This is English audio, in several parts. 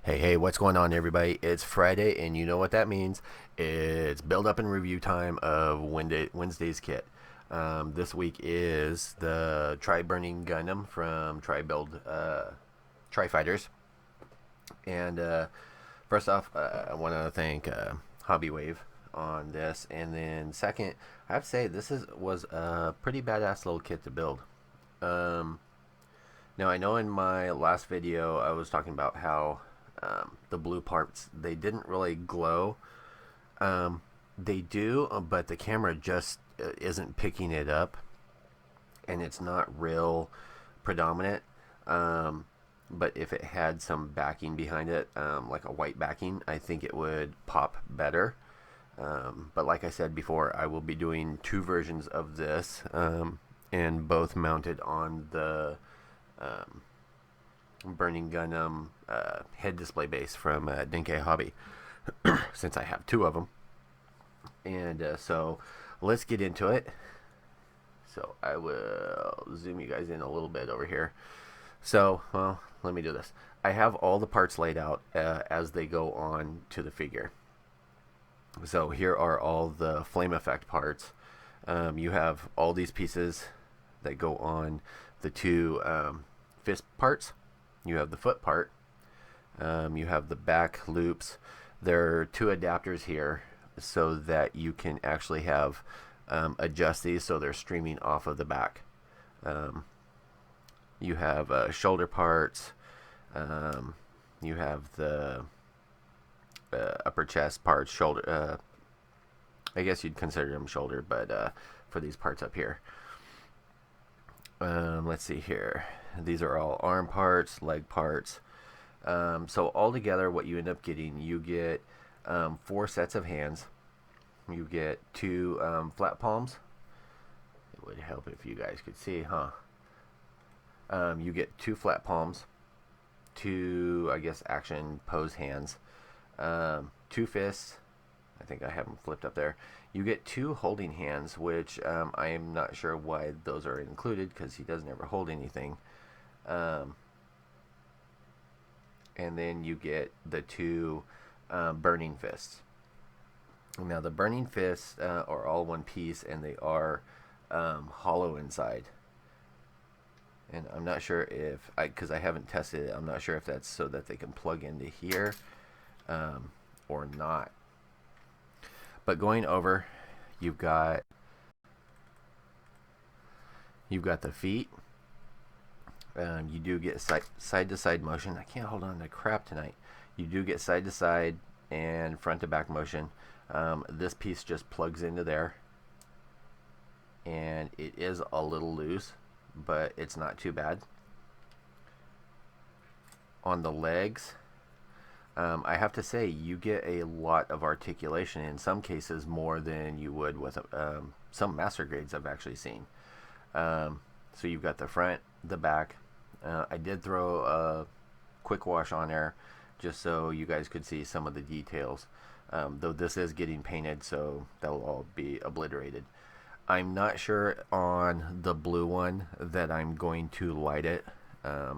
Hey, what's going on, everybody? It's Friday, and you know what that means. It's build up and review time of Wednesday's kit. This week is the Tri Burning Gundam from Tri Fighters. And first off, I want to thank Hobby Wave on this. And then second, I have to say was a pretty badass little kit to build. Um, Now I know in my last video I was talking about how the blue parts, they didn't really glow. Um, they do, but the camera just isn't picking it up, and it's not real predominant. Um, but if it had some backing behind it, like a white backing, I think it would pop better. But like I said before, I will be doing two versions of this, and both mounted on the um, Burning Gundam head display base from Denke Hobby, since I have two of them. And so let's get into it. So I will zoom you guys in a little bit over here. So, well, let me do this. I have all the parts laid out as they go on to the figure. So here are all the flame effect parts. You have all these pieces that go on the two fist parts. You have the foot part. You have the back loops. There are two adapters here so that you can actually have adjust these so they're streaming off of the back. You have shoulder parts. You have the upper chest parts, shoulder. I guess you'd consider them shoulder, but for these parts up here. Let's see here. These are all arm parts, leg parts. So altogether, what you end up getting, you get 4 sets of hands. You get 2 flat palms. It would help if you guys could see, huh? You get 2 flat palms, 2, I guess, action pose hands, 2 fists. I think I have them flipped up there. You get 2 holding hands, which I am not sure why those are included because he doesn't ever hold anything. And then you get the 2 burning fists. Now the burning fists are all one piece, and they are hollow inside. And I'm not sure if because I haven't tested it, I'm not sure if that's so that they can plug into here or not. But going over, you've got the feet. You do get side to side motion. I can't hold on to crap tonight. You do get side to side and front to back motion. This piece just plugs into there, and it is a little loose, but it's not too bad. On the legs, I have to say you get a lot of articulation, in some cases more than you would with some master grades I've actually seen. So you've got the front, the back. I did throw a quick wash on there just so you guys could see some of the details, though this is getting painted, so that'll all be obliterated. I'm not sure on the blue one that I'm going to light it. I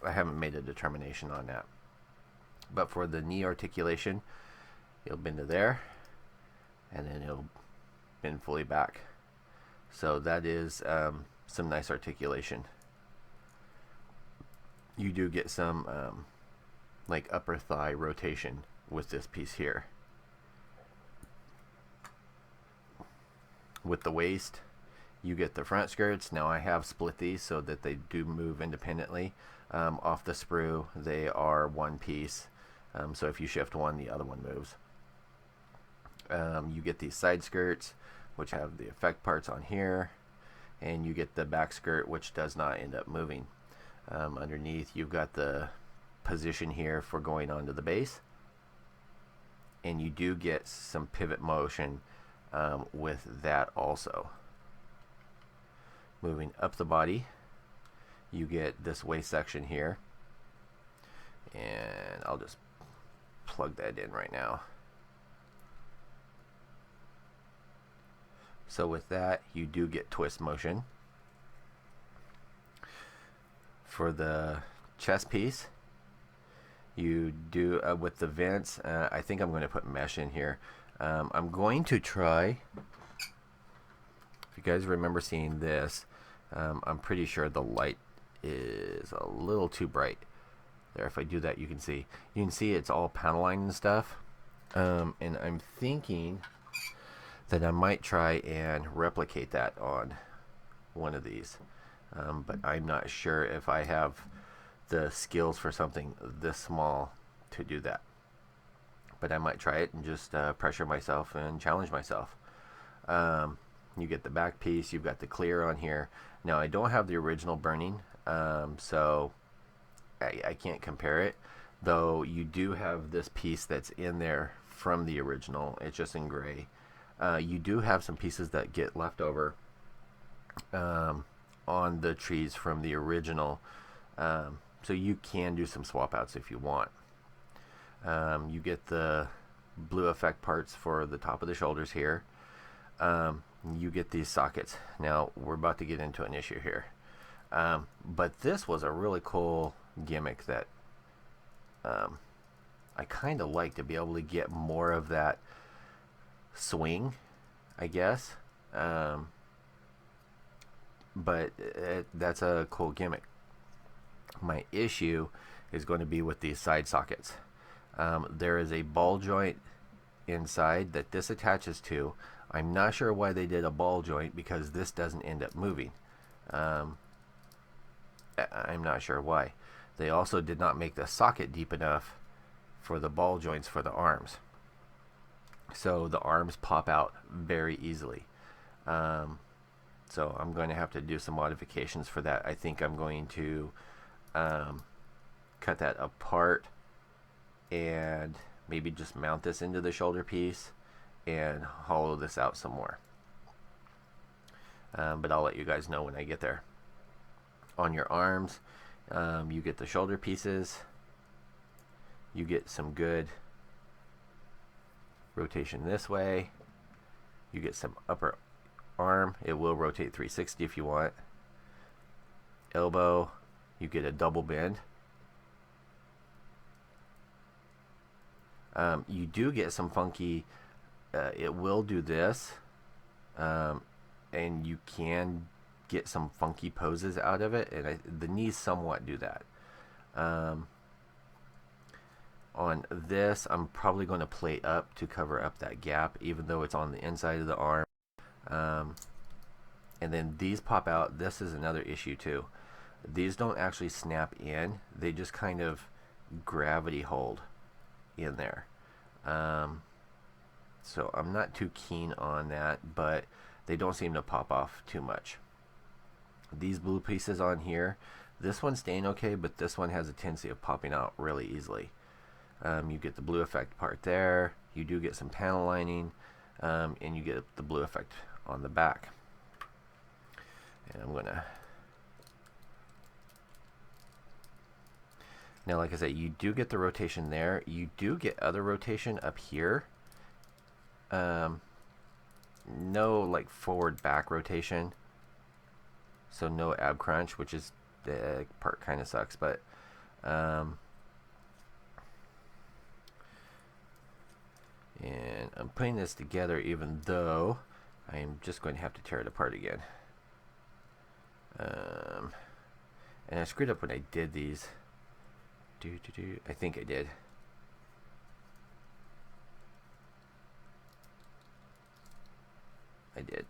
haven't made a determination on that. But for the knee articulation, it'll bend to there, and then it'll bend fully back. So that is some nice articulation. You do get some like upper thigh rotation with this piece here. With the waist, you get the front skirts. Now I have split these so that they do move independently. Off the sprue, they are one piece. So if you shift one, the other one moves. You get these side skirts, which have the effect parts on here, and you get the back skirt, which does not end up moving. Underneath, you've got the position here for going onto the base, and you do get some pivot motion with that also. Moving up the body, you get this waist section here, and I'll just plug that in right now. So with that, you do get twist motion. For the chest piece, You do with the vents. I think I'm going to put mesh in here. I'm going to try. If you guys remember seeing this, I'm pretty sure the light is a little too bright. There, if I do that, you can see. You can see it's all panel line and stuff. And I'm thinking that I might try and replicate that on one of these. But I'm not sure if I have the skills for something this small to do that. But I might try it and just pressure myself and challenge myself. You get the back piece, you've got the clear on here. Now I don't have the original burning, so I can't compare it, though you do have this piece that's in there from the original. It's just in gray. You do have some pieces that get left over on the trees from the original, so you can do some swap outs if you want. You get the blue effect parts for the top of the shoulders here. You get these sockets. Now we're about to get into an issue here, but this was a really cool gimmick that I kind of like, to be able to get more of that swing, I guess. But that's a cool gimmick. My issue is going to be with these side sockets. There is a ball joint inside that this attaches to. I'm not sure why they did a ball joint, because this doesn't end up moving. I'm not sure why. They also did not make the socket deep enough for the ball joints for the arms. So the arms pop out very easily. So I'm going to have to do some modifications for that. I think I'm going to cut that apart and maybe just mount this into the shoulder piece and hollow this out some more. But I'll let you guys know when I get there. On your arms, you get the shoulder pieces. You get some good rotation this way. You get some upper arm. It will rotate 360 if you want. Elbow, you get a double bend. You do get some funky, it will do this, and you can get some funky poses out of it, and the knees somewhat do that. On this, I'm probably going to plate up to cover up that gap, even though it's on the inside of the arm. And then these pop out. This is another issue too. These don't actually snap in. They just kind of gravity hold in there. So I'm not too keen on that, but they don't seem to pop off too much. These blue pieces on here, this one's staying okay, but this one has a tendency of popping out really easily. You get the blue effect part there. You do get some panel lining, and you get the blue effect on the back. And I'm gonna, now like I said, you do get the rotation there. You do get other rotation up here. No like forward back rotation, so no ab crunch, which is, the part kind of sucks, but and I'm putting this together, even though I am just going to have to tear it apart again. And I screwed up when I did these. I think I did. I did.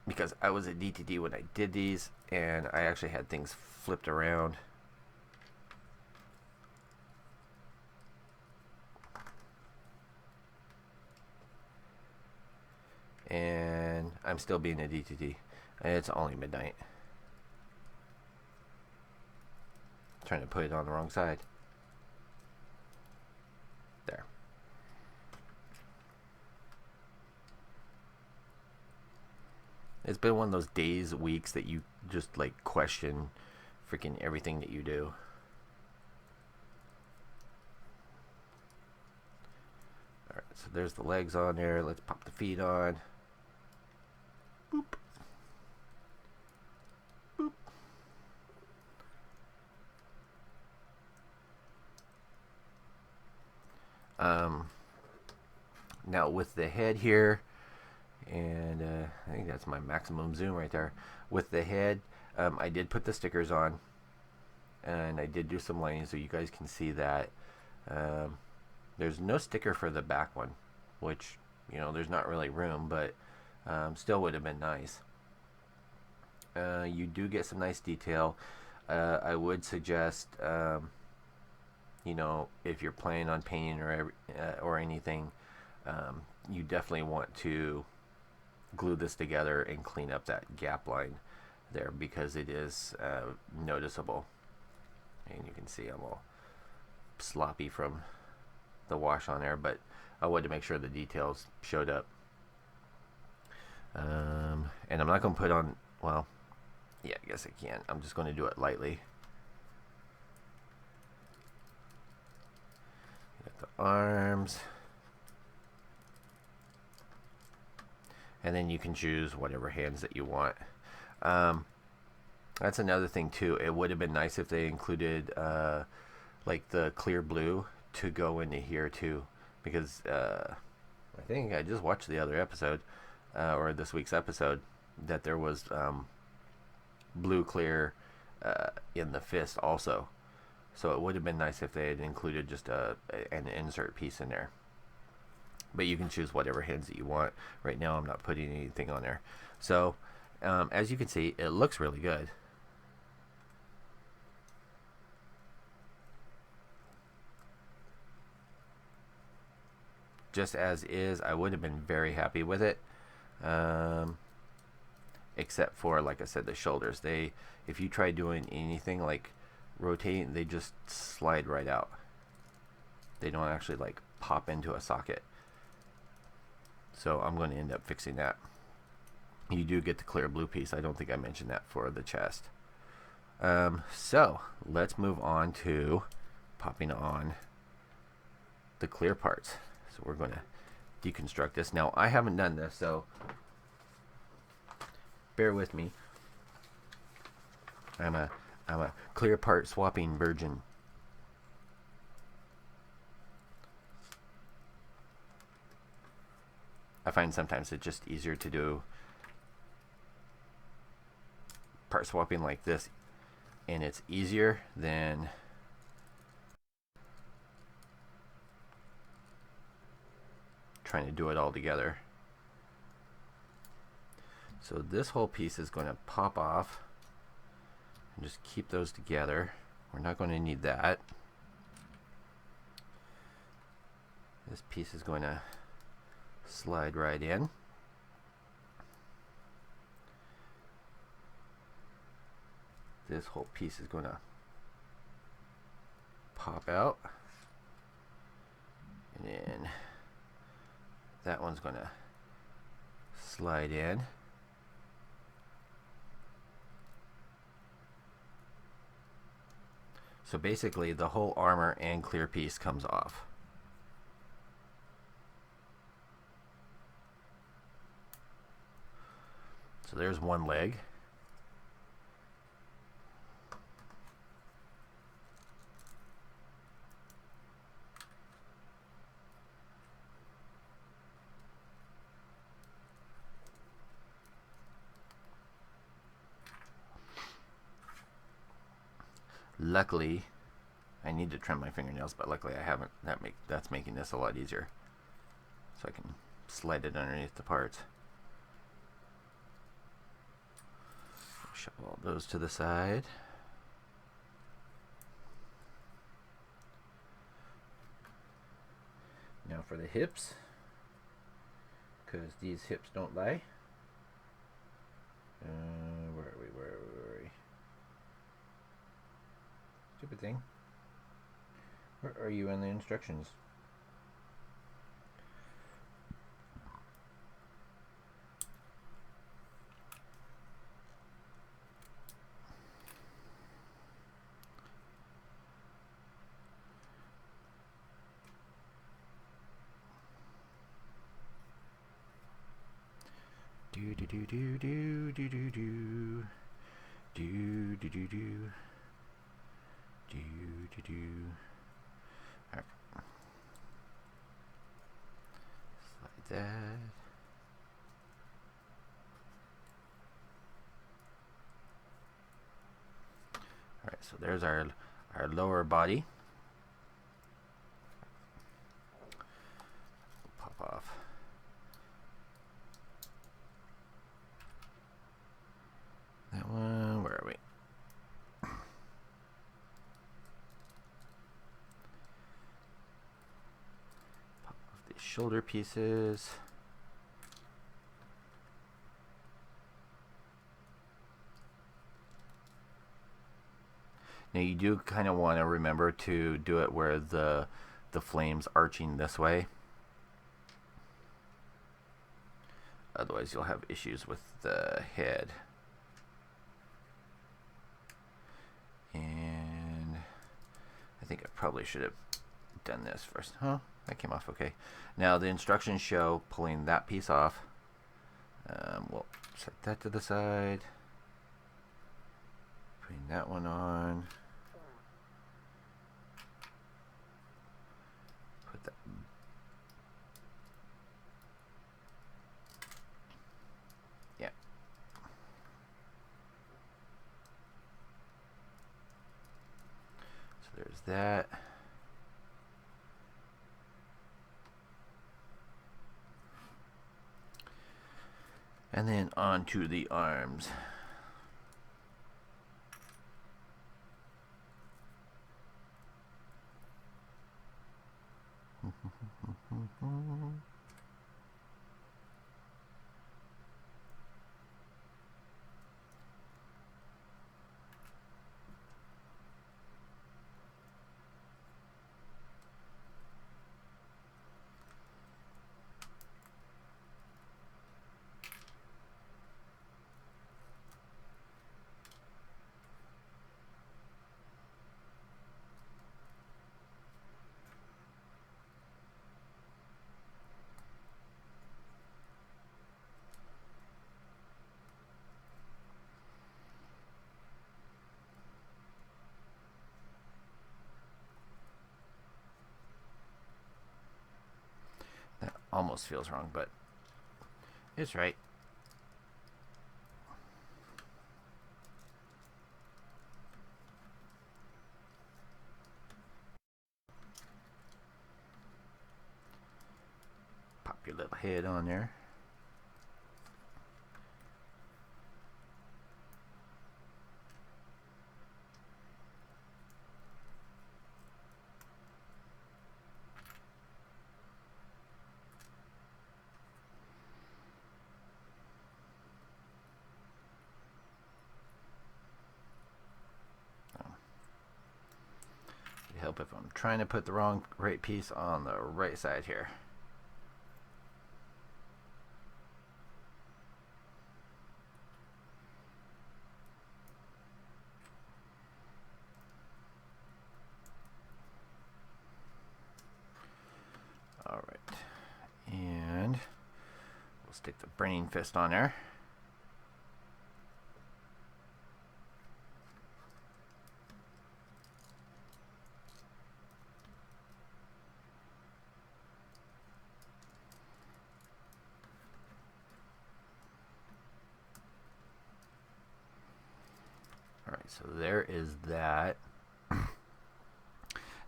Because I was at DTD when I did these, and I actually had things flipped around. And I'm still being a DTD. It's only midnight. Trying to put it on the wrong side. There. It's been one of those days, weeks that you just like question freaking everything that you do. Alright, so there's the legs on there. Let's pop the feet on. Boop. Now with the head here, and I think that's my maximum zoom right there. With the head, I did put the stickers on, and I did do some lining so you guys can see that. There's no sticker for the back one, which, you know, there's not really room, but still would have been nice. You do get some nice detail. I would suggest, you know, if you're planning on painting or anything, you definitely want to glue this together and clean up that gap line there, because it is noticeable. And you can see I'm all sloppy from the wash on there, but I wanted to make sure the details showed up. And I'm not going to put on, well, yeah, I guess I can. I'm just going to do it lightly. Got the arms. And then you can choose whatever hands that you want. That's another thing too. It would have been nice if they included like the clear blue to go into here too, because I think I just watched the other episode, or this week's episode, that there was blue clear in the fist also. So it would have been nice if they had included just an insert piece in there. But you can choose whatever hands that you want. Right now I'm not putting anything on there. So as you can see, it looks really good. Just as is, I would have been very happy with it. Except for, like I said, the shoulders. If you try doing anything like rotating, they just slide right out. They don't actually like pop into a socket. So I'm going to end up fixing that. You do get the clear blue piece. I don't think I mentioned that for the chest. So let's move on to popping on the clear parts. So we're going to deconstruct this. Now I haven't done this, so bear with me. I'm a clear part swapping virgin. I find sometimes it's just easier to do part swapping like this, and it's easier than trying to do it all together. So this whole piece is going to pop off, and just keep those together. We're not going to need that. This piece is going to slide right in. This whole piece is going to pop out, and then that one's going to slide in. So basically the whole armor and clear piece comes off. So there's one leg. Luckily, I need to trim my fingernails, but luckily I haven't. That's making this a lot easier. So I can slide it underneath the parts. Shove all those to the side. Now for the hips, because these hips don't lie. Where are we? Stupid thing. Where are you in the instructions? Do do do do do do do do do do do do do do do. All right. that. Alright, so there's our lower body. Pop off. That one, where are we? Pop off these shoulder pieces. Now you do kind of want to remember to do it where the flame's arching this way. Otherwise you'll have issues with the head. And I think I probably should have done this first. Huh? That came off okay. Now the instructions show pulling that piece off. We'll set that to the side. Putting that one on. Put that. Yeah. So there's that. And then onto the arms. That almost feels wrong, but it's right. Pop your little head on there. Help if I'm trying to put the right piece on the right side here. All right, and we'll stick the burning fist on there. Alright, so there is that.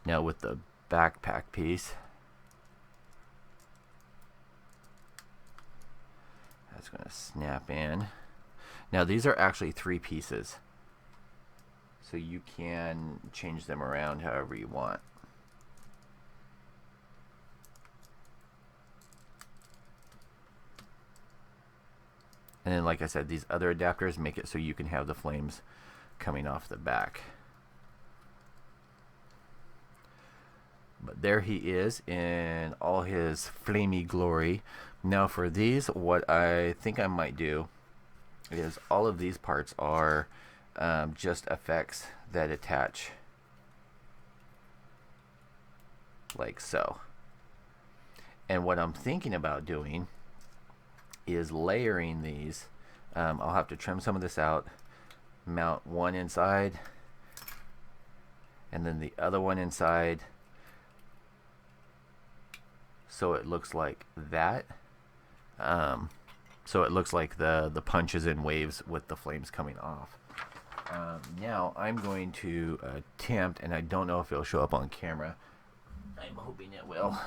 Now with the backpack piece, that's going to snap in. Now these are actually 3 pieces, so you can change them around however you want. And then, like I said, these other adapters make it so you can have the flames coming off the back. But there he is in all his flamey glory. Now for these, what I think I might do is all of these parts are just effects that attach like so. And what I'm thinking about doing is layering these. I'll have to trim some of this out, mount one inside and then the other one inside, so it looks like that. So it looks like the punch is in waves with the flames coming off. Now I'm going to attempt, and I don't know if it'll show up on camera. I'm hoping it will.